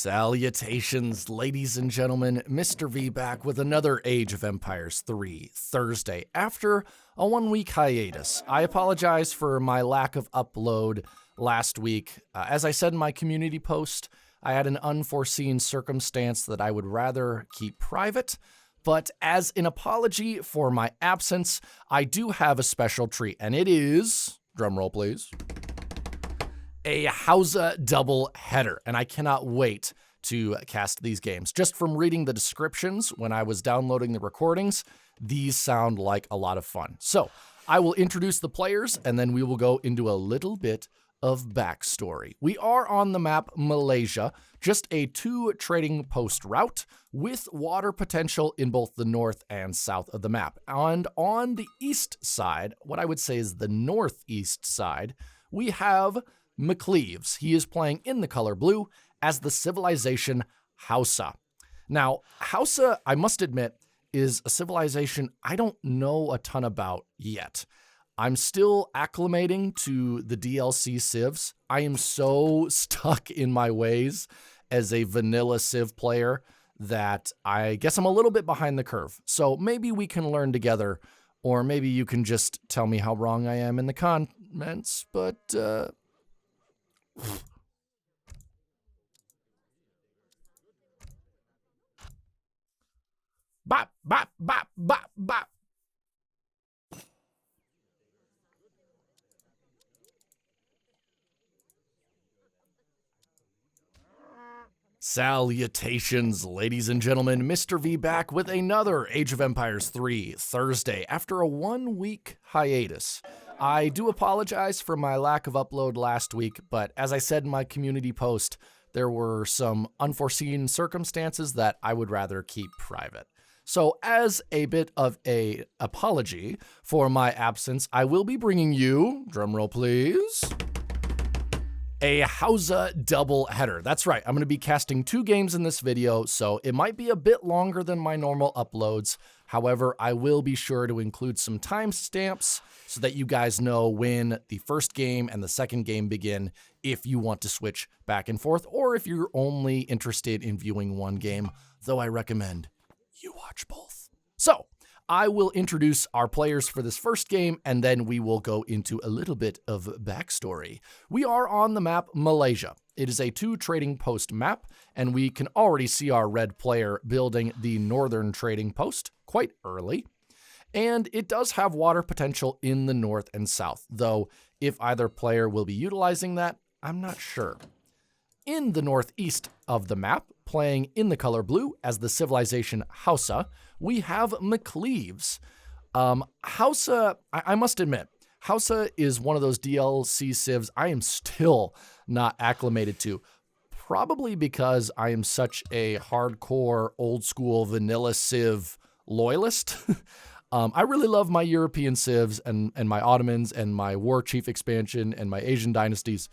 Salutations, ladies and gentlemen. Mr. V back with another Age of Empires 3 Thursday after a 1-week hiatus. I apologize for my lack of upload last week. As I said in my community post, I had an unforeseen circumstance that I would rather keep private. But as an apology for my absence, I do have a special treat, and it is, drumroll please, a Hausa doubleheader, and I cannot wait to cast these games. Just from reading the descriptions when I was downloading the recordings, these sound like a lot of fun. So I will introduce the players, and then we will go into a little bit of backstory. We are on the map Malaysia, just a 2 trading post route with water potential in both the north and south of the map. And on the east side, what I would say is the northeast side, we have McCleves. He is playing in the color blue as the civilization Hausa. Now, Hausa, I must admit, is a civilization I don't know a ton about yet. I'm still acclimating to the DLC civs. I am so stuck in my ways as a vanilla civ player that I guess I'm a little bit behind the curve. So maybe we can learn together, or maybe you can just tell me how wrong I am in the comments, but bop, bop, bop, bop, bop. Salutations, ladies and gentlemen. Mr. V back with another Age of Empires 3 Thursday after a 1-week hiatus. I do apologize for my lack of upload last week, but as I said in my community post, there were some unforeseen circumstances that I would rather keep private. So as a bit of an apology for my absence, I will be bringing you, drumroll please, a Hausa doubleheader. That's right, I'm going to be casting 2 games in this video, so it might be a bit longer than my normal uploads. However, I will be sure to include some timestamps so that you guys know when the first game and the second game begin if you want to switch back and forth, or if you're only interested in viewing one game, though I recommend you watch both. So, I will introduce our players for this first game, and then we will go into a little bit of backstory. We are on the map Malaysia. It is a 2 trading post map, and we can already see our red player building the northern trading post quite early. And it does have water potential in the north and south, though if either player will be utilizing that, I'm not sure. In the northeast of the map, playing in the color blue as the civilization Hausa, we have McCleves. Hausa, I must admit, Hausa is one of those DLC civs I am still not acclimated to, probably because I am such a hardcore, old-school vanilla civ loyalist. I really love my European civs and my Ottomans and my War Chief expansion and my Asian dynasties.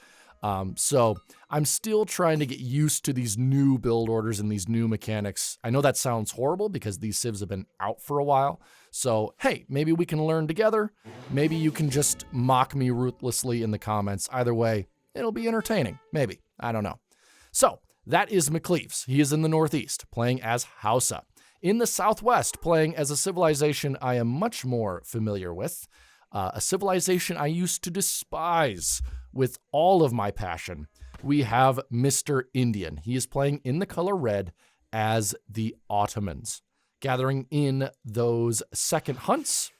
So I'm still trying to get used to these new build orders and these new mechanics. I know that sounds horrible because these civs have been out for a while. So, hey, maybe we can learn together. Maybe you can just mock me ruthlessly in the comments. Either way, it'll be entertaining. Maybe. I don't know. So that is McCleves. He is in the northeast, playing as Hausa. In the southwest, playing as a civilization I am much more familiar with. A civilization I used to despise with all of my passion. We have Mr. Indian. He is playing in the color red as the Ottomans, gathering in those second hunts,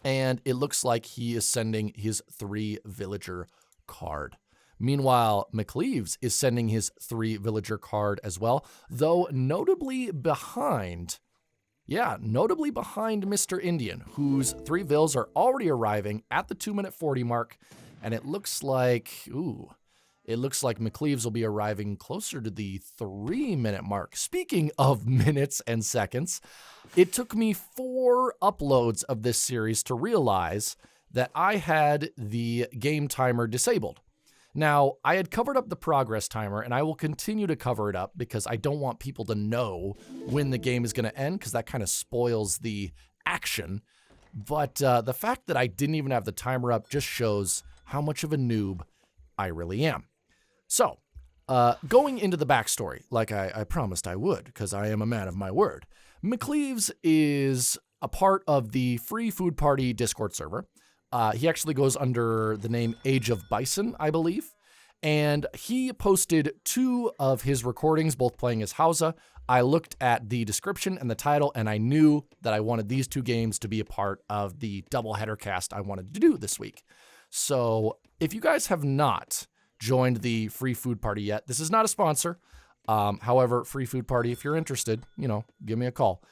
and it looks like he is sending his 3 villager card. Meanwhile, McCleves is sending his 3 villager card as well, though notably behind Mr. Indian, whose 3 vills are already arriving at the 2-minute 40 mark, and it looks like McCleves will be arriving closer to the 3-minute mark. Speaking of minutes and seconds, it took me 4 uploads of this series to realize that I had the game timer disabled. Now, I had covered up the progress timer, and I will continue to cover it up because I don't want people to know when the game is going to end, because that kind of spoils the action. But the fact that I didn't even have the timer up just shows how much of a noob I really am. So, Going into the backstory, like I promised I would, because I am a man of my word. McCleves is a part of the Free Food Party Discord server. He actually goes under the name Age of Bison, I believe. And he posted 2 of his recordings, both playing as Hausa. I looked at the description and the title, and I knew that I wanted these 2 games to be a part of the doubleheader cast I wanted to do this week. So if you guys have not joined the Free Food Party yet, this is not a sponsor. However, Free Food Party, if you're interested, give me a call.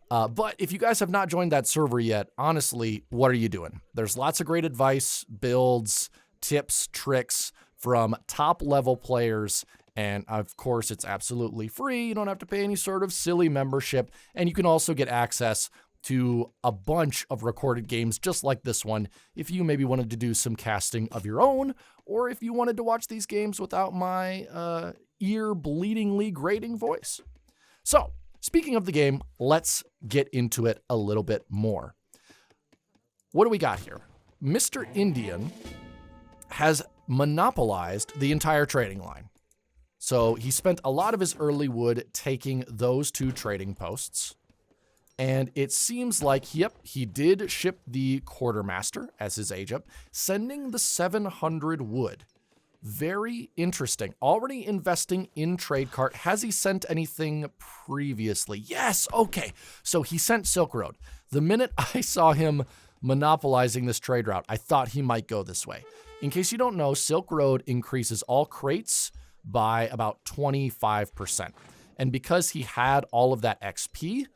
But if you guys have not joined that server yet, honestly, what are you doing? There's lots of great advice, builds, tips, tricks from top-level players, and of course, it's absolutely free. You don't have to pay any sort of silly membership, and you can also get access to a bunch of recorded games just like this one if you maybe wanted to do some casting of your own, or if you wanted to watch these games without my ear-bleedingly grating voice. So, speaking of the game, let's get into it a little bit more. What do we got here? Mr. Indian has monopolized the entire trading line. So he spent a lot of his early wood taking those 2 trading posts. And it seems like, yep, he did ship the quartermaster as his agent, sending the 700 wood. Very interesting. Already investing in trade cart. Has he sent anything previously? Yes, okay. So he sent Silk Road. The minute I saw him monopolizing this trade route, I thought he might go this way. In case you don't know, Silk Road increases all crates by about 25%. And because he had all of that XP,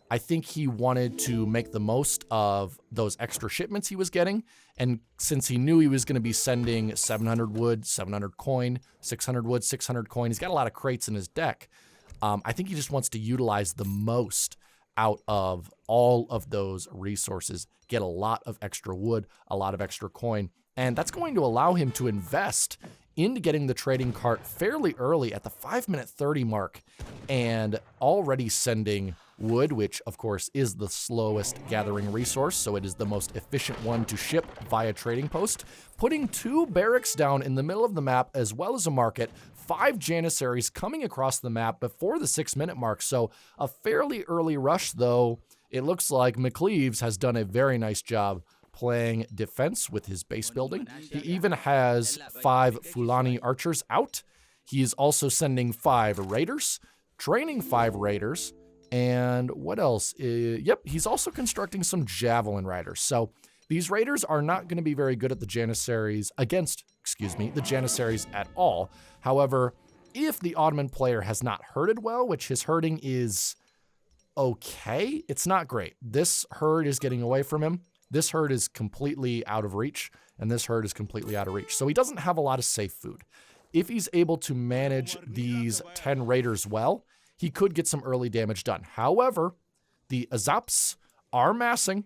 I think he wanted to make the most of those extra shipments he was getting. And since he knew he was going to be sending 700 wood, 700 coin, 600 wood, 600 coin, he's got a lot of crates in his deck. I think he just wants to utilize the most out of all of those resources, get a lot of extra wood, a lot of extra coin. And that's going to allow him to invest into getting the trading cart fairly early at the 5-minute 30 mark and already sending wood, which of course is the slowest gathering resource, so it is the most efficient one to ship via trading post, putting 2 barracks down in the middle of the map as well as a market, 5 janissaries coming across the map before the 6-minute mark. So a fairly early rush, though it looks like McCleves has done a very nice job playing defense with his base building. He even has 5 Fulani archers out. He is also sending 5 raiders, training 5 raiders, and what else? Yep, he's also constructing some javelin riders. So these raiders are not going to be very good at the janissaries the janissaries at all. However, if the Ottoman player has not herded well, which his herding is okay, it's not great. This herd is getting away from him. This herd is completely out of reach, and this herd is completely out of reach. So he doesn't have a lot of safe food. If he's able to manage these 10 raiders well, he could get some early damage done. However, the Azaps are massing,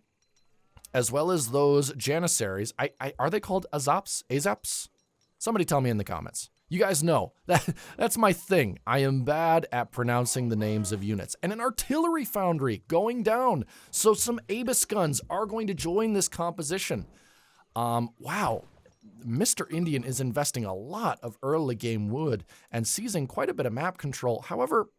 as well as those janissaries. Are they called Azaps? Azaps? Somebody tell me in the comments. You guys know, that's my thing. I am bad at pronouncing the names of units. And an artillery foundry going down. So some Abus guns are going to join this composition. Wow. Mr. Indian is investing a lot of early game wood and seizing quite a bit of map control. However,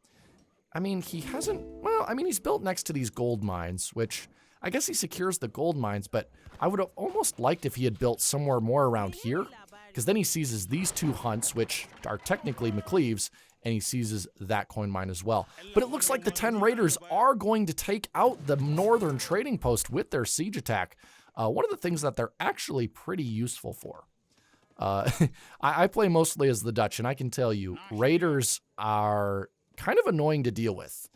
I mean, he's built next to these gold mines, which I guess he secures the gold mines, but I would have almost liked if he had built somewhere more around here, because then he seizes these 2 hunts, which are technically McCleves, and he seizes that coin mine as well. But it looks like the 10 raiders are going to take out the northern trading post with their siege attack. One of the things that they're actually pretty useful for. I play mostly as the Dutch, and I can tell you, raiders are kind of annoying to deal with.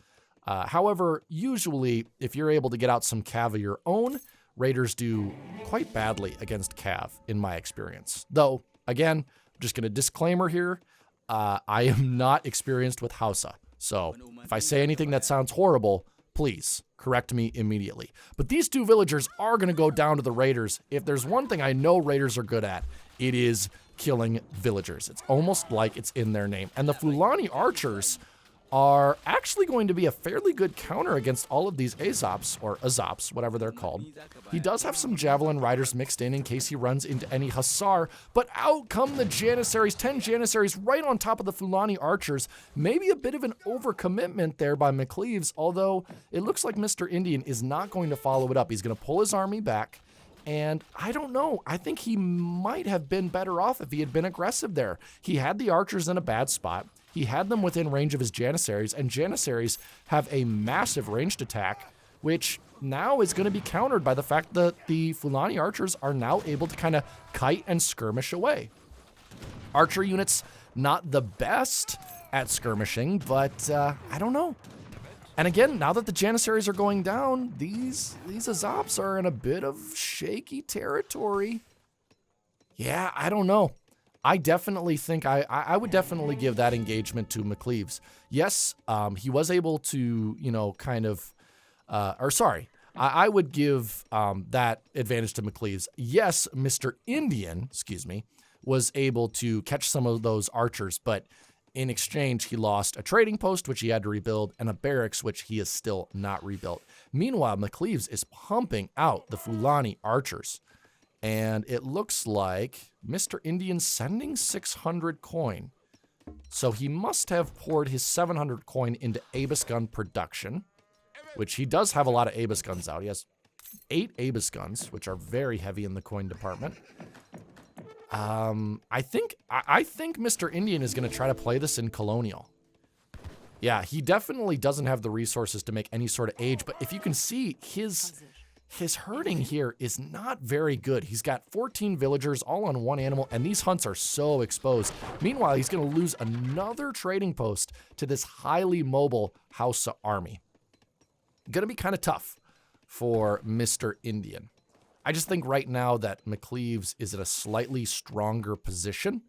However, usually, if you're able to get out some cav of your own, raiders do quite badly against cav, in my experience. Though, again, just going to disclaimer here, I am not experienced with Hausa. So if I say anything that sounds horrible, please correct me immediately. But these 2 villagers are going to go down to the raiders. If there's one thing I know raiders are good at, it is killing villagers. It's almost like it's in their name. And the Fulani archers are actually going to be a fairly good counter against all of these Azops, or Azops, whatever they're called. He does have some Javelin Riders mixed in case he runs into any Hussar, but out come the Janissaries, 10 Janissaries right on top of the Fulani Archers. Maybe a bit of an overcommitment there by McCleves, although it looks like Mr. Indian is not going to follow it up. He's going to pull his army back, and I don't know. I think he might have been better off if he had been aggressive there. He had the Archers in a bad spot. He had them within range of his Janissaries, and Janissaries have a massive ranged attack, which now is going to be countered by the fact that the Fulani Archers are now able to kind of kite and skirmish away. Archer units, not the best at skirmishing, but I don't know. And again, now that the Janissaries are going down, these Azops are in a bit of shaky territory. Yeah, I don't know. I definitely think I would definitely give that engagement to McCleves. Yes, he was able to, you know, kind of, I would give that advantage to McCleves. Yes, Mr. Indian, was able to catch some of those archers, but in exchange, he lost a trading post, which he had to rebuild, and a barracks, which he is still not rebuilt. Meanwhile, McCleves is pumping out the Fulani archers. And it looks like Mr. Indian's sending 600 coin. So he must have poured his 700 coin into Abus gun production, which he does have a lot of Abus guns out. He has 8 Abus guns, which are very heavy in the coin department. I think Mr. Indian is going to try to play this in Colonial. Yeah, he definitely doesn't have the resources to make any sort of age, but if you can see, his herding here is not very good. He's got 14 villagers all on one animal, and these hunts are so exposed. Meanwhile, he's going to lose another trading post to this highly mobile Hausa army. Going to be kind of tough for Mr. Indian. I just think right now that McCleves is in a slightly stronger position.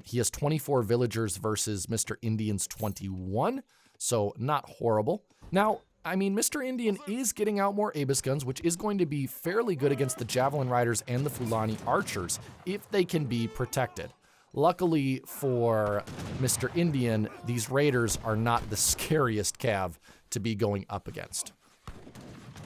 He has 24 villagers versus Mr. Indian's 21, so not horrible. Now, I mean, Mr. Indian is getting out more Abus guns, which is going to be fairly good against the Javelin Riders and the Fulani Archers, if they can be protected. Luckily for Mr. Indian, these Raiders are not the scariest cav to be going up against.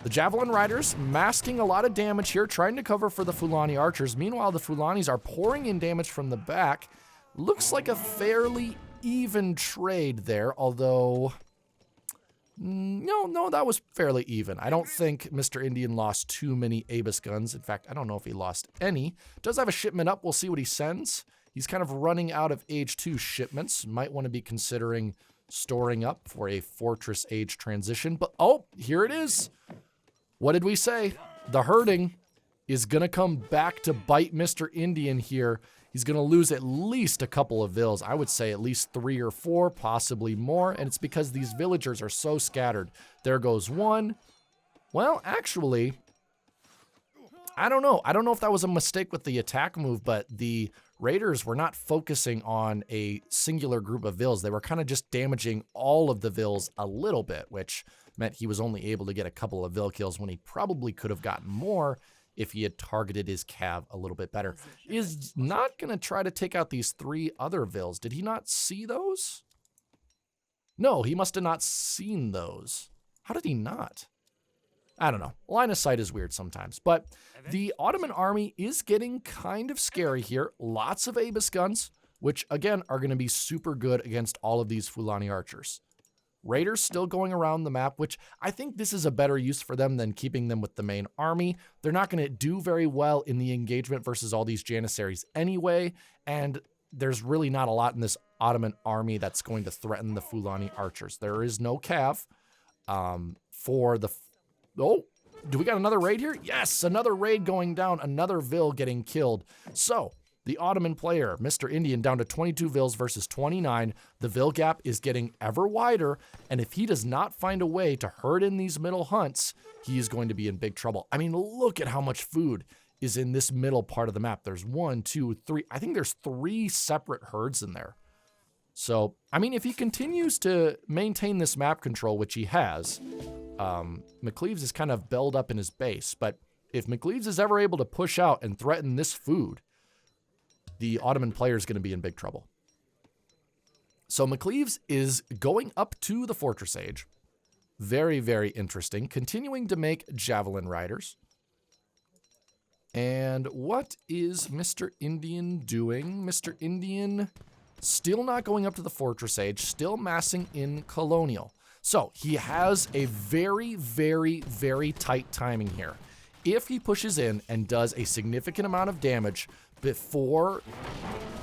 The Javelin Riders masking a lot of damage here, trying to cover for the Fulani Archers. Meanwhile, the Fulanis are pouring in damage from the back. Looks like a fairly even trade there, although... No, that was fairly even. I don't think Mr. Indian lost too many Abus guns. In fact, I don't know if he lost any. Does have a shipment up. We'll see what he sends. He's kind of running out of Age 2 shipments. Might want to be considering storing up for a Fortress Age transition. But, oh, here it is. What did we say? The herding is going to come back to bite Mr. Indian here. He's going to lose at least a couple of vills. I would say at least 3 or 4, possibly more. And it's because these villagers are so scattered. There goes one. Well, actually, I don't know. I don't know if that was a mistake with the attack move, but the Raiders were not focusing on a singular group of vills. They were kind of just damaging all of the vills a little bit, which meant he was only able to get a couple of vill kills when he probably could have gotten more if he had targeted his cav a little bit better. Is not going to try to take out these 3 other vills. Did he not see those? No, he must have not seen those. How did he not? I don't know. Line of sight is weird sometimes. But the Ottoman army is getting kind of scary here. Lots of Abus guns, which again are going to be super good against all of these Fulani archers. Raiders still going around the map, which I think this is a better use for them than keeping them with the main army. They're not going to do very well in the engagement versus all these Janissaries anyway, and there's really not a lot in this Ottoman army that's going to threaten the Fulani archers. There is no cav for the... Oh, do we got another raid here? Yes, another raid going down, another vill getting killed. So... the Ottoman player, Mr. Indian, down to 22 vills versus 29. The vill gap is getting ever wider, and if he does not find a way to herd in these middle hunts, he is going to be in big trouble. I mean, look at how much food is in this middle part of the map. There's 1, 2, 3. I think there's 3 separate herds in there. So, I mean, if he continues to maintain this map control, which he has, McCleves is kind of belled up in his base. But if McCleves is ever able to push out and threaten this food, the Ottoman player is going to be in big trouble. So McCleves is going up to the Fortress Age. Very, very interesting. Continuing to make Javelin Riders. And what is Mr. Indian doing? Mr. Indian still not going up to the Fortress Age, still massing in Colonial. So he has a very, very, very tight timing here. If he pushes in and does a significant amount of damage before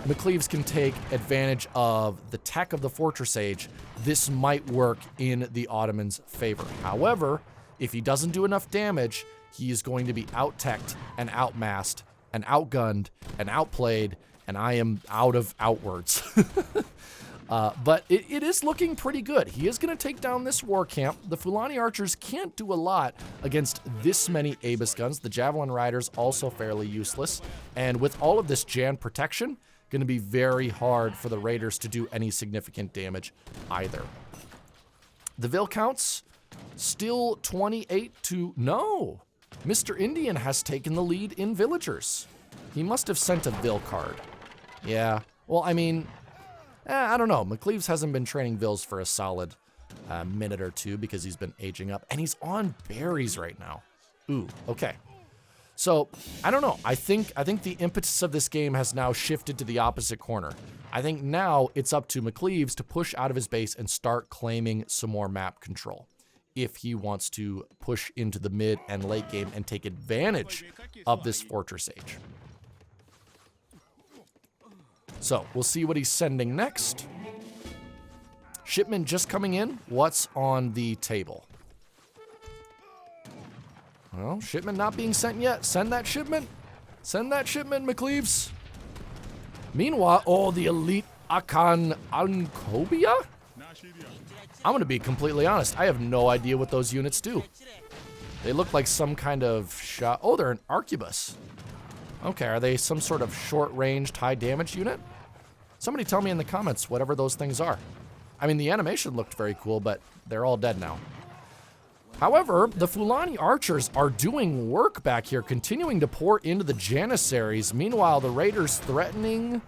McCleves can take advantage of the tech of the Fortress Age, this might work in the Ottomans' favor. However, if he doesn't do enough damage, he is going to be out-teched and outmassed and outgunned and outplayed, and I am out of outwards. But it is looking pretty good. He is going to take down this war camp. The Fulani archers can't do a lot against this many Abus guns. The Javelin Riders also fairly useless. And with all of this Jan protection, going to be very hard for the Raiders to do any significant damage either. The Vil counts still 28 to... No! Mr. Indian has taken the lead in villagers. He must have sent a Vil card. Yeah, well, I mean... I don't know. McCleves hasn't been training Vils for a solid minute or two because he's been aging up. And he's on berries right now. Ooh, okay. So, I don't know. I think the impetus of this game has now shifted to the opposite corner. I think now it's up to McCleves to push out of his base and start claiming some more map control if he wants to push into the mid and late game and take advantage of this Fortress Age. So, we'll see what he's sending next. Shipment just coming in. What's on the table? Well, shipment not being sent yet. Send that shipment. Send that shipment, McCleves. Meanwhile, oh, the elite Akan Ankobia? I'm going to be completely honest. I have no idea what those units do. They look like some kind of shot. Oh, they're an arquebus. Okay, are they some sort of short-ranged, high-damage unit? Somebody tell me in the comments whatever those things are. I mean, the animation looked very cool, but they're all dead now. However, the Fulani archers are doing work back here, continuing to pour into the Janissaries. Meanwhile, the Raiders threatening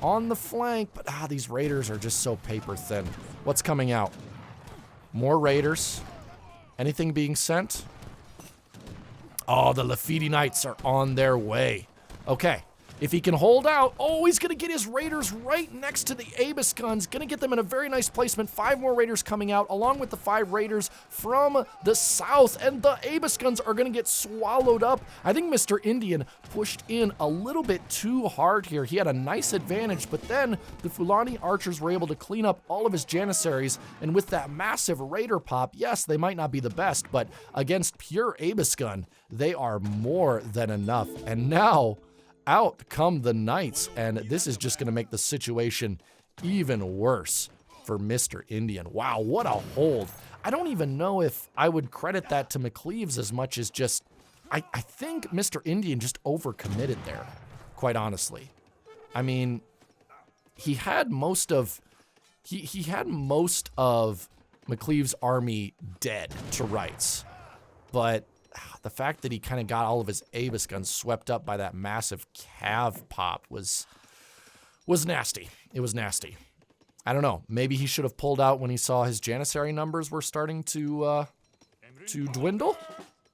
on the flank, but these Raiders are just so paper-thin. What's coming out? More Raiders. Anything being sent? Oh, the Lafitte Knights are on their way. Okay, if he can hold out, oh, he's going to get his Raiders right next to the Abus guns. Going to get them in a very nice placement. 5 more Raiders coming out, along with the 5 Raiders from the south. And the Abus guns are going to get swallowed up. I think Mr. Indian pushed in a little bit too hard here. He had a nice advantage, but then the Fulani archers were able to clean up all of his Janissaries. And with that massive Raider pop, yes, they might not be the best, but against pure Abus gun, they are more than enough. And now, out come the Knights, and this is just going to make the situation even worse for Mr. Indian. Wow, what a hold. I don't even know if I would credit that to McCleves as much as just... I think Mr. Indian just overcommitted there, quite honestly. I mean, he had most of... He had most of McCleves' army dead to rights, but... the fact that he kind of got all of his Abus guns swept up by that massive cav pop was nasty. It was nasty. I don't know. Maybe he should have pulled out when he saw his Janissary numbers were starting to dwindle.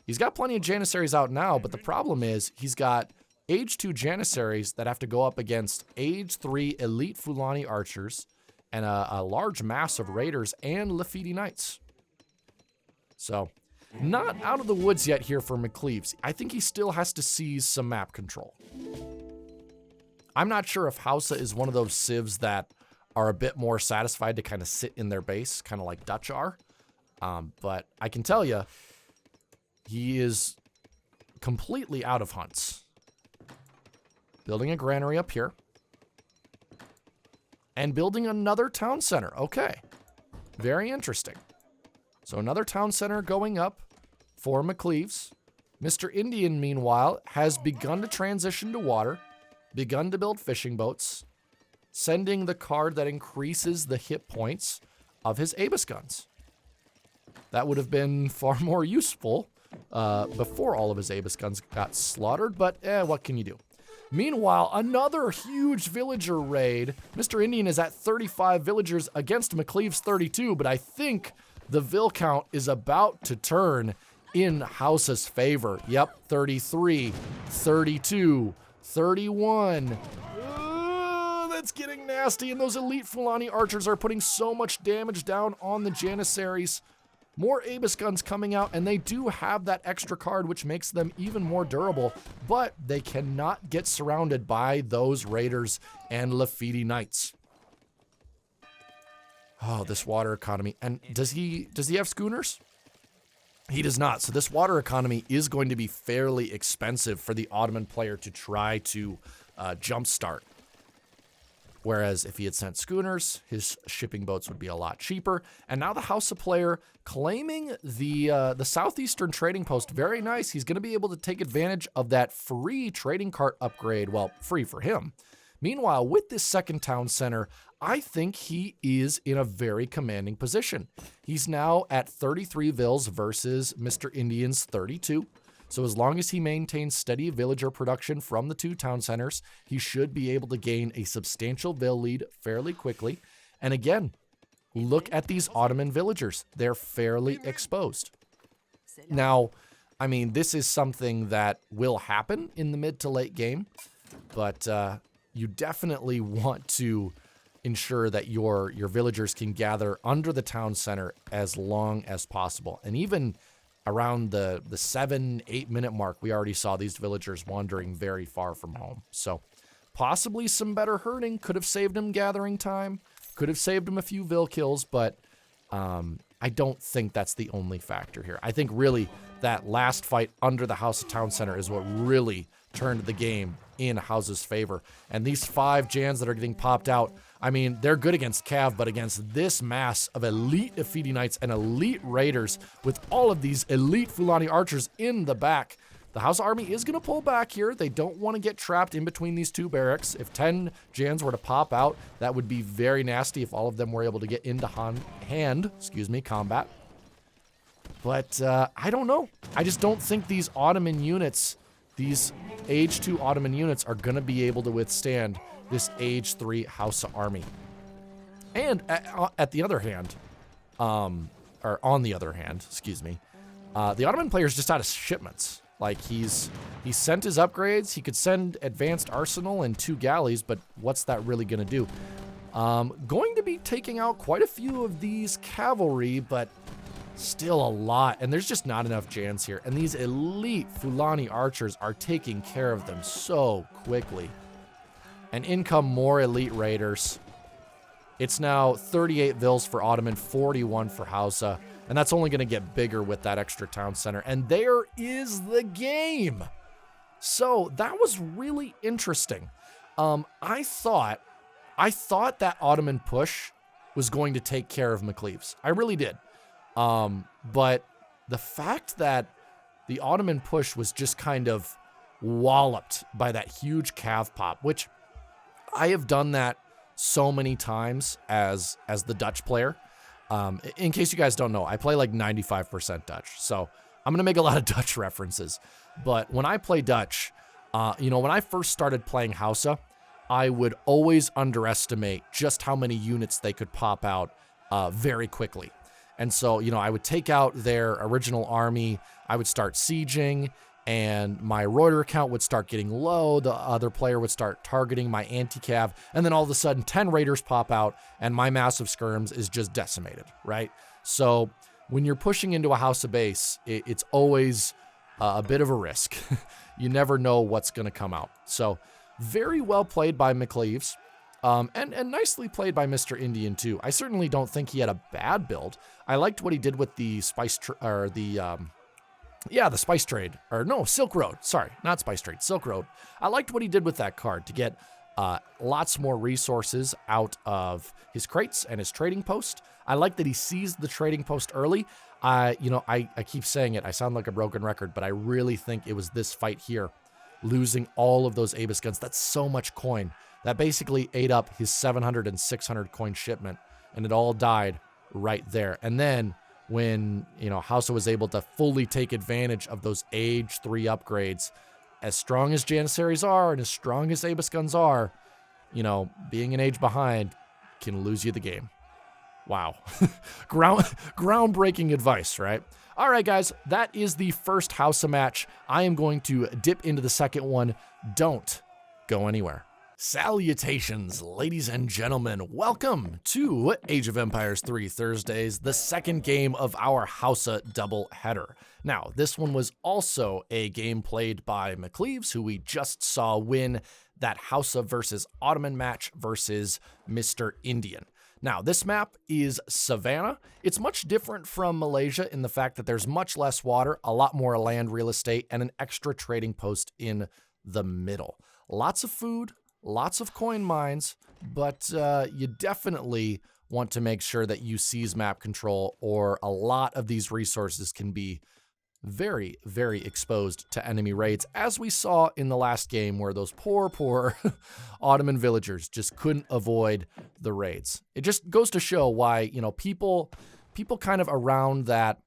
He's got plenty of Janissaries out now, but the problem is he's got Age 2 Janissaries that have to go up against Age 3 Elite Fulani Archers and a large mass of Raiders and Lafitte Knights. So... not out of the woods yet here for McCleves. I think he still has to seize some map control. I'm not sure if Hausa is one of those civs that are a bit more satisfied to kind of sit in their base, kind of like Dutch are. But I can tell you, he is completely out of hunts. Building a granary up here. And building another town center. Okay. Very interesting. So another town center going up for McCleves. Mr. Indian, meanwhile, has begun to transition to water, begun to build fishing boats, sending the card that increases the hit points of his Abus guns. That would have been far more useful before all of his Abus guns got slaughtered, but what can you do? Meanwhile, another huge villager raid. Mr. Indian is at 35 villagers against McCleves 32, but I think the Vil count is about to turn in Hausa's favor. Yep, 33, 32, 31. That's getting nasty, and those elite Fulani archers are putting so much damage down on the Janissaries. More Abus guns coming out, and they do have that extra card, which makes them even more durable, but they cannot get surrounded by those Raiders and Lafitte Knights. Oh, this water economy. And does he have schooners? He does not. So this water economy is going to be fairly expensive for the Ottoman player to try to jumpstart. Whereas if he had sent schooners, his shipping boats would be a lot cheaper. And now the Hausa player claiming the southeastern trading post. Very nice. He's going to be able to take advantage of that free trading cart upgrade. Well, free for him. Meanwhile, with this second town center, I think he is in a very commanding position. He's now at 33 vils versus Mr. Indian's 32. So as long as he maintains steady villager production from the two town centers, he should be able to gain a substantial vil lead fairly quickly. And again, look at these Ottoman villagers. They're fairly exposed. Now, I mean, this is something that will happen in the mid to late game, but you definitely want to ensure that your villagers can gather under the town center as long as possible. And even around the 7-8 minute mark, we already saw these villagers wandering very far from home. So possibly some better herding could have saved him gathering time, could have saved him a few vil kills, but I don't think that's the only factor here. I think really that last fight under the Hausa Town Center is what really turned the game in Hausa's favor. And these 5 Jans that are getting popped out, I mean, they're good against Cav, but against this mass of elite Lafitte Knights and elite Raiders with all of these elite Fulani archers in the back, the Hausa army is going to pull back here. They don't want to get trapped in between these two barracks. If 10 Jans were to pop out, that would be very nasty if all of them were able to get into combat. But I don't know. I just don't think these Ottoman units, these Age 2 Ottoman units, are going to be able to withstand this Age 3 Hausa army. And at the other hand, or on the other hand, excuse me, the Ottoman player's just out of shipments. Like, he sent his upgrades. He could send advanced arsenal and 2 galleys, but what's that really going to do? Going to be taking out quite a few of these cavalry, but still a lot. And there's just not enough Jans here. And these elite Fulani archers are taking care of them so quickly. And in come more elite raiders. It's now 38 vils for Ottoman, 41 for Hausa. And that's only going to get bigger with that extra town center. And there is the game. So that was really interesting. I thought that Ottoman push was going to take care of McCleves. I really did. But the fact that the Ottoman push was just kind of walloped by that huge Cav pop, which I have done that so many times as the Dutch player. In case you guys don't know, I play like 95% Dutch. So I'm going to make a lot of Dutch references. But when I play Dutch, when I first started playing Hausa, I would always underestimate just how many units they could pop out very quickly. And so, I would take out their original army, I would start sieging, and my Reuter count would start getting low, the other player would start targeting my anti-cav, and then all of a sudden 10 raiders pop out, and my massive skirms is just decimated, right? So when you're pushing into a Hausa base, it's always a bit of a risk. You never know what's going to come out. So very well played by McCleves. And nicely played by Mr. Indian too. I certainly don't think he had a bad build. I liked what he did with the spice the spice trade, or no, Silk Road. Sorry, not spice trade, Silk Road. I liked what he did with that card to get lots more resources out of his crates and his trading post. I like that he seized the trading post early. I keep saying it. I sound like a broken record, but I really think it was this fight here, losing all of those Abus guns. That's so much coin. That basically ate up his 700 and 600 coin shipment, and it all died right there. And then when, Hausa was able to fully take advantage of those Age 3 upgrades as strong as Janissaries are and as strong as Abus guns are, you know, being an age behind can lose you the game. Wow. Groundbreaking advice, right? All right, guys, that is the first Hausa match. I am going to dip into the second one. Don't go anywhere. Salutations, ladies and gentlemen. Welcome to Age of Empires 3 Thursdays, the second game of our Hausa doubleheader. Now, this one was also a game played by McCleves, who we just saw win that Hausa versus Ottoman match versus Mr. Indian. Now, this map is Savannah. It's much different from Malaysia in the fact that there's much less water, a lot more land real estate, and an extra trading post in the middle. Lots of food, lots of coin mines, but you definitely want to make sure that you seize map control, or a lot of these resources can be very, very exposed to enemy raids, as we saw in the last game where those poor Ottoman villagers just couldn't avoid the raids. It just goes to show why, you know, people kind of around that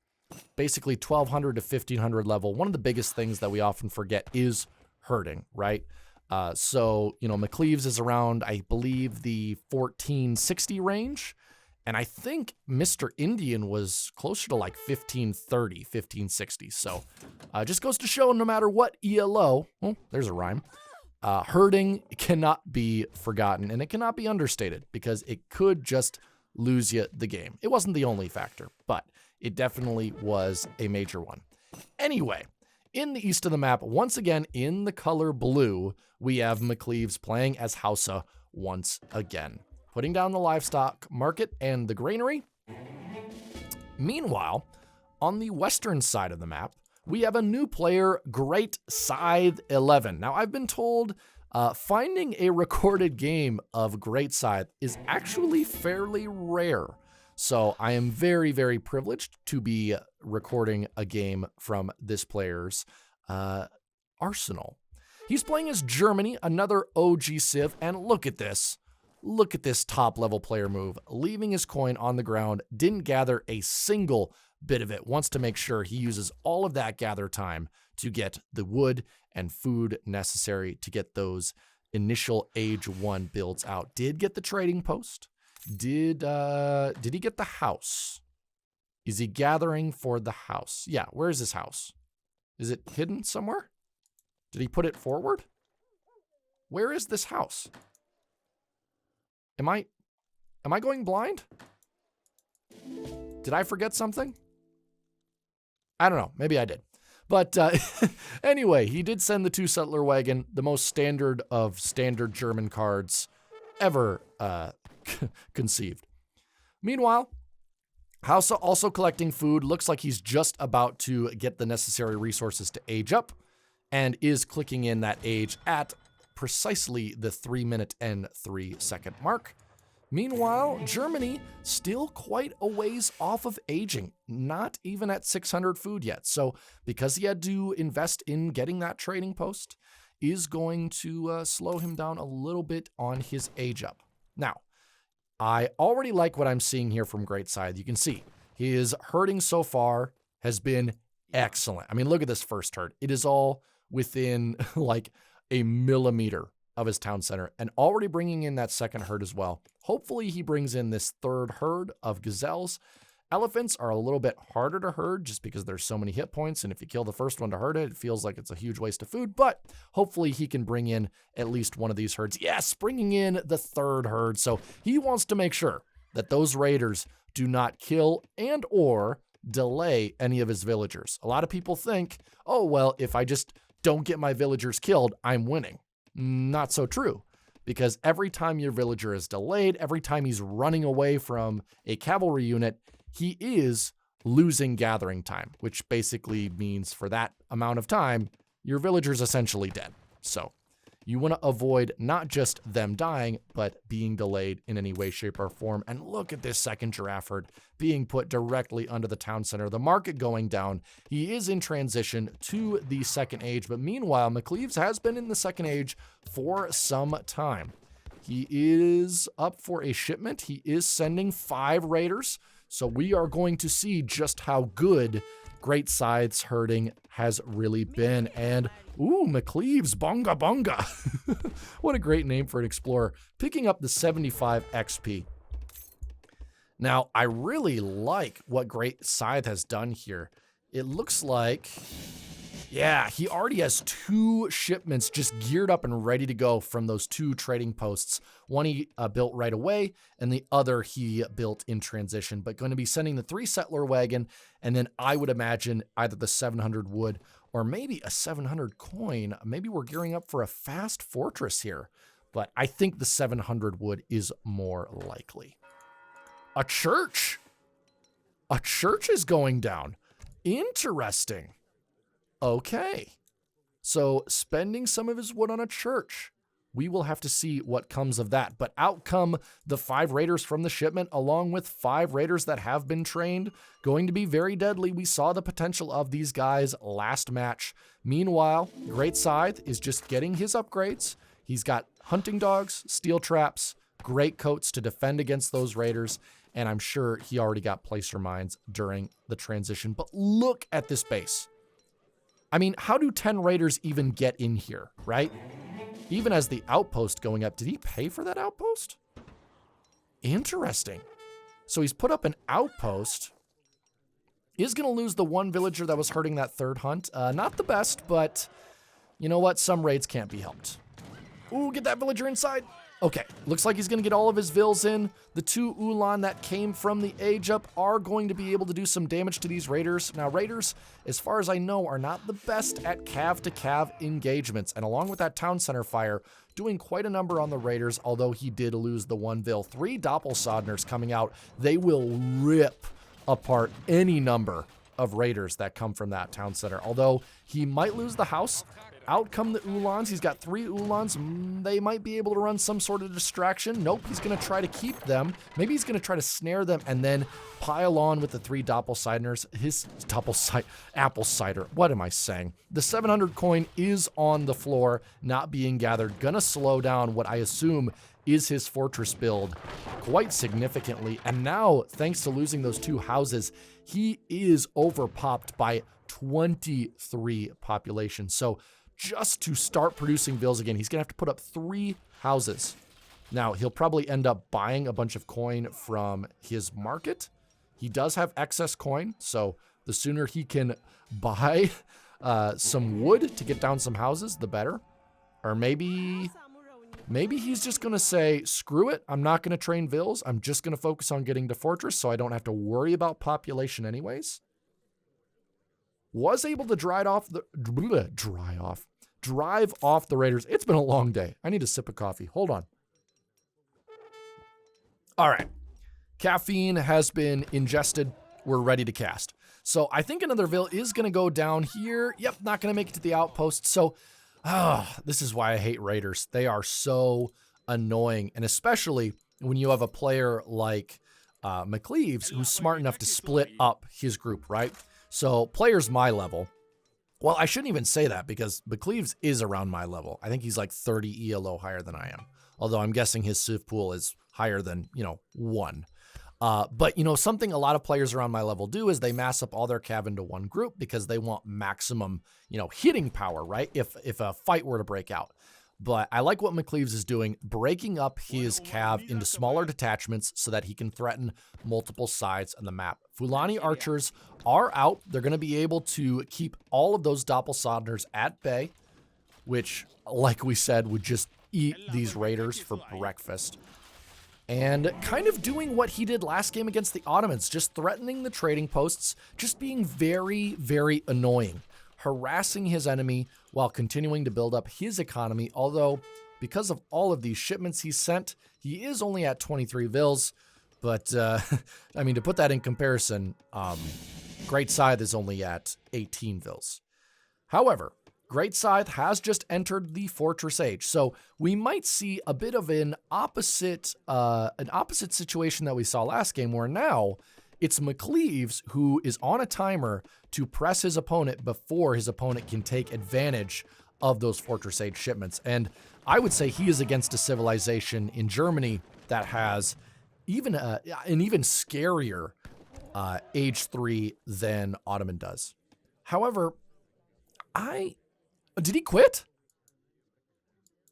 basically 1200 to 1500 level, one of the biggest things that we often forget is herding, right? So, you know, McCleves is around, I believe, the 1460 range. And I think Mr. Indian was closer to like 1530, 1560. So just goes to show no matter what ELO, oh, there's a rhyme, herding cannot be forgotten, and it cannot be understated because it could just lose you the game. It wasn't the only factor, but it definitely was a major one. Anyway, in the east of the map, once again in the color blue, we have McCleves playing as Hausa once again, putting down the livestock market and the granary. Meanwhile, on the western side of the map, we have a new player, Great Scythe 11. Now, I've been told finding a recorded game of Great Scythe is actually fairly rare. So I am very, very privileged to be recording a game from this player's arsenal. He's playing as Germany, another OG Civ, and look at this. Look at this top-level player move, leaving his coin on the ground, didn't gather a single bit of it, wants to make sure he uses all of that gather time to get the wood and food necessary to get those initial Age 1 builds out. Did get the trading post. Did he get the house? Is he gathering for the house? Yeah, where is his house? Is it hidden somewhere? Did he put it forward? Where is this house? Am I going blind? Did I forget something? I don't know. Maybe I did. But anyway, he did send the 2 settler wagon, the most standard of standard German cards ever conceived. Meanwhile, Hausa also collecting food. Looks like he's just about to get the necessary resources to age up and is clicking in that age at precisely the 3-minute and 3-second mark. Meanwhile, Germany still quite a ways off of aging, not even at 600 food yet. So because he had to invest in getting that trading post, is going to slow him down a little bit on his age up. Now, I already like what I'm seeing here from Great Scythe. You can see his herding so far has been excellent. I mean, look at this first herd. It is all within like a millimeter of his town center, and already bringing in that second herd as well. Hopefully he brings in this third herd of gazelles. Elephants are a little bit harder to herd just because there's so many hit points, and if you kill the first one to herd it, it feels like it's a huge waste of food, but hopefully he can bring in at least one of these herds. Yes, bringing in the third herd. So he wants to make sure that those raiders do not kill and or delay any of his villagers. A lot of people think, oh, well, if I just don't get my villagers killed, I'm winning. Not so true, because every time your villager is delayed, every time he's running away from a cavalry unit, he is losing gathering time, which basically means for that amount of time, your villager's essentially dead. So you want to avoid not just them dying, but being delayed in any way, shape, or form. And look at this second giraffe herd being put directly under the town center. The market going down. He is in transition to the second age, but meanwhile, McCleves has been in the second age for some time. He is up for a shipment. He is sending 5 raiders So we are going to see just how good Great Scythe's herding has really been. And, ooh, McCleves, bonga bonga. What a great name for an explorer. Picking up the 75 XP. Now, I really like what Great Scythe has done here. It looks like, yeah, he already has 2 shipments just geared up and ready to go from those 2 trading posts. One he built right away, and the other he built in transition, but going to be sending the 3 settler wagon, and then I would imagine either the 700 wood or maybe a 700 coin. Maybe we're gearing up for a fast fortress here, but I think the 700 wood is more likely. A church! A church is going down. Interesting. Okay. So spending some of his wood on a church. We will have to see what comes of that. But out come the 5 raiders from the shipment, along with 5 raiders that have been trained. Going to be very deadly. We saw the potential of these guys last match. Meanwhile, Great Scythe is just getting his upgrades. He's got hunting dogs, steel traps, great coats to defend against those raiders. And I'm sure he already got placer mines during the transition. But look at this base. I mean, how do 10 raiders even get in here, right? Even as the outpost going up, did he pay for that outpost? Interesting. So he's put up an outpost. Is going to lose the 1 villager that was hurting that 3rd hunt. Not the best, but you know what? Some raids can't be helped. Ooh, get that villager inside. Okay, looks like he's going to get all of his vills in. The 2 Ulan that came from the age up are going to be able to do some damage to these raiders. Now, raiders, as far as I know, are not the best at cav-to-cav engagements. And along with that town center fire, doing quite a number on the raiders, although he did lose the 1 vill. 3 doppelsodners coming out. They will rip apart any number of raiders that come from that town center. Although he might lose the house. Out come the Ulans. He's got 3 Ulans. They might be able to run some sort of distraction. Nope, he's going to try to keep them. Maybe he's going to try to snare them and then pile on with the 3 doppelsiders. His apple cider. What am I saying? The 700 coin is on the floor, not being gathered. Gonna slow down what I assume is his fortress build quite significantly. And now, thanks to losing those 2 houses, he is overpopped by 23 population. So just to start producing vills again, he's going to have to put up 3 houses. Now, he'll probably end up buying a bunch of coin from his market. He does have excess coin, so the sooner he can buy some wood to get down some houses, the better. Or maybe he's just going to say, screw it, I'm not going to train vills. I'm just going to focus on getting to fortress so I don't have to worry about population anyways. Was able to drive off the raiders. It's been a long day. I need a sip of coffee. Hold on. All right. Caffeine has been ingested. We're ready to cast. So I think another vill is going to go down here. Yep, not going to make it to the outpost. So this is why I hate raiders. They are so annoying. And especially when you have a player like McCleves who's smart enough to split up his group, right? So players my level, well, I shouldn't even say that because McCleves is around my level. I think he's like 30 ELO higher than I am. Although I'm guessing his civ pool is higher than, 1. But, something a lot of players around my level do is they mass up all their cav into one group because they want maximum, hitting power, right? If a fight were to break out. But I like what McCleves is doing, breaking up his cav into smaller detachments so that he can threaten multiple sides of the map. Fulani archers are out. They're going to be able to keep all of those doppelsodners at bay, which, like we said, would just eat these raiders for breakfast. And kind of doing what he did last game against the Ottomans, just threatening the trading posts, just being very, very annoying. Harassing his enemy while continuing to build up his economy, although because of all of these shipments he sent, he is only at 23 vills. But, to put that in comparison, Great Scythe is only at 18 vills. However, Great Scythe has just entered the Fortress Age, so we might see a bit of an opposite situation that we saw last game, where now it's McCleves who is on a timer to press his opponent before his opponent can take advantage of those Fortress Age shipments. And I would say he is against a civilization in Germany that has an even scarier Age 3 than Ottoman does. However, did he quit?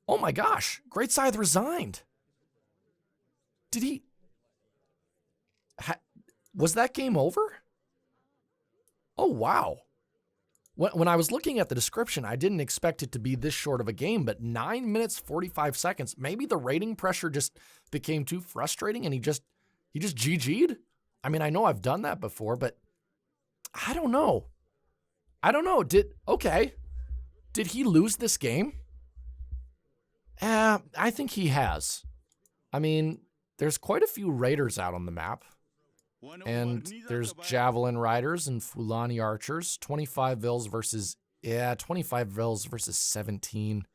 Oh my gosh, Great Scythe resigned. Did he? Was that game over? Oh, wow. When I was looking at the description, I didn't expect it to be this short of a game, but 9 minutes, 45 seconds. Maybe the rating pressure just became too frustrating and he just GG'd? I mean, I know I've done that before, but I don't know. Did he lose this game? I think he has. I mean, there's quite a few Raiders out on the map. And there's Javelin Riders and Fulani Archers. 25 Vils versus 17.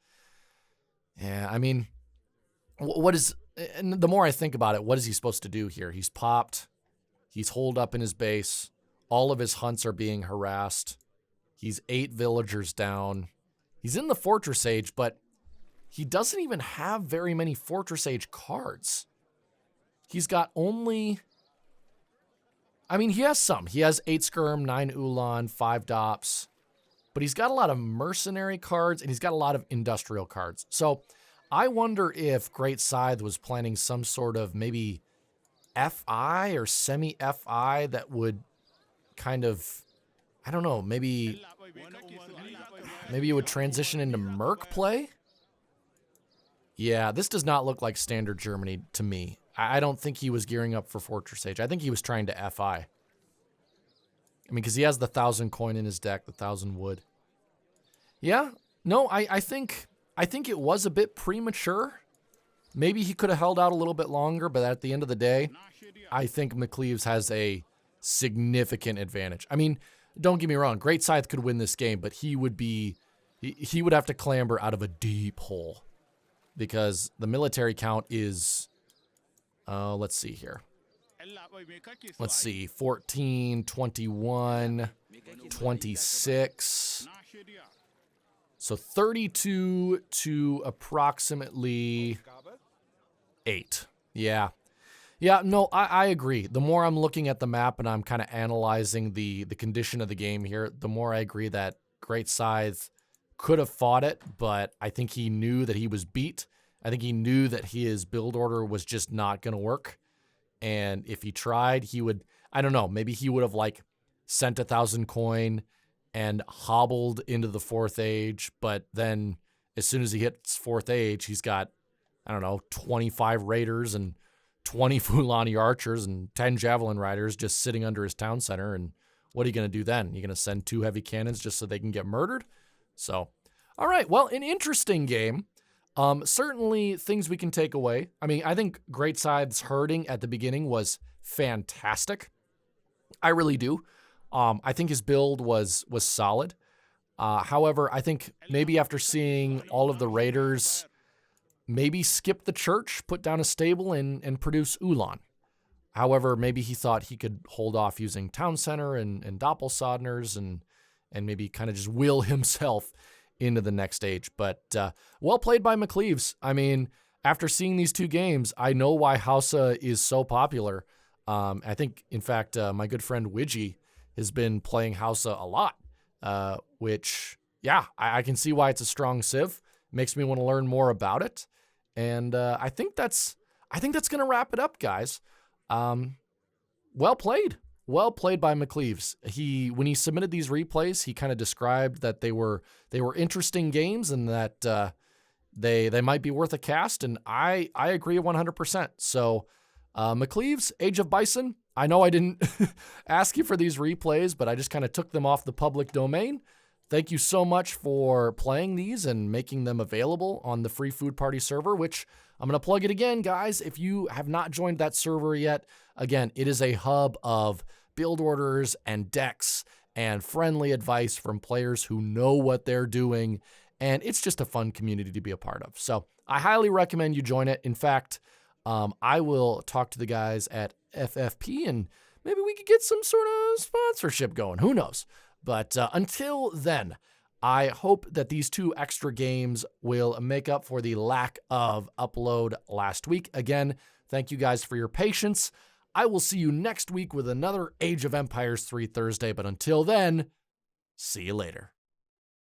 Yeah, I mean, what is, and the more I think about it, what is he supposed to do here? He's popped. He's holed up in his base. All of his hunts are being harassed. He's 8 villagers down. He's in the Fortress Age, but he doesn't even have very many Fortress Age cards. He's got only... I mean, he has some. He has 8 Skirm, 9 Ulan, 5 Dops. But he's got a lot of mercenary cards, and he's got a lot of industrial cards. So I wonder if Great Scythe was planning some sort of maybe FI or semi-FI that would kind of, I don't know, maybe it would transition into Merc play? Yeah, this does not look like standard Germany to me. I don't think he was gearing up for Fortress Age. I think he was trying to FI. I mean, because he has the 1,000 coin in his deck, the 1,000 wood. Yeah, no, I think it was a bit premature. Maybe he could have held out a little bit longer, but at the end of the day, I think McCleves has a significant advantage. I mean, don't get me wrong, Great Scythe could win this game, but he would have to clamber out of a deep hole because the military count is... let's see here. Let's see, 14, 21, 26. So 32 to approximately 8. Yeah. Yeah, no, I agree. The more I'm looking at the map and I'm kind of analyzing the condition of the game here, the more I agree that Great Scythe could have fought it, but I think he knew that he was beat. I think he knew that his build order was just not going to work. And if he tried, he would, I don't know, maybe he would have like sent 1,000 coin and hobbled into the 4th age. But then as soon as he hits 4th age, he's got, I don't know, 25 Raiders and 20 Fulani Archers and 10 Javelin Riders just sitting under his town center. And what are you going to do then? You're going to send 2 heavy cannons just so they can get murdered? So, all right, well, an interesting game. Certainly things we can take away. I mean, I think Great Scythe's herding at the beginning was fantastic. I really do. I think his build was solid. However, I think maybe after seeing all of the Raiders, maybe skip the church, put down a stable, and produce Ulan. However, maybe he thought he could hold off using Town Center and Doppelsodners and maybe kind of just will himself into the next stage. But well played by McCleves. I mean, after seeing these 2 games, I know why Hausa is so popular. I think, in fact, my good friend Widgie has been playing Hausa a lot, which, yeah, I can see why it's a strong civ. Makes me want to learn more about it. And I think that's going to wrap it up, guys. Well played. Well played by McCleves. When he submitted these replays, he kind of described that they were interesting games and that they might be worth a cast, and I agree 100%. So McCleves, Age of Bison, I know I didn't ask you for these replays, but I just kind of took them off the public domain. Thank you so much for playing these and making them available on the Free Food Party server, which I'm going to plug it again, guys. If you have not joined that server yet, again, it is a hub of build orders and decks and friendly advice from players who know what they're doing. And it's just a fun community to be a part of. So I highly recommend you join it. In fact, I will talk to the guys at FFP and maybe we could get some sort of sponsorship going. Who knows? But until then, I hope that these 2 extra games will make up for the lack of upload last week. Again, thank you guys for your patience. I will see you next week with another Age of Empires 3 Thursday, but until then, see you later.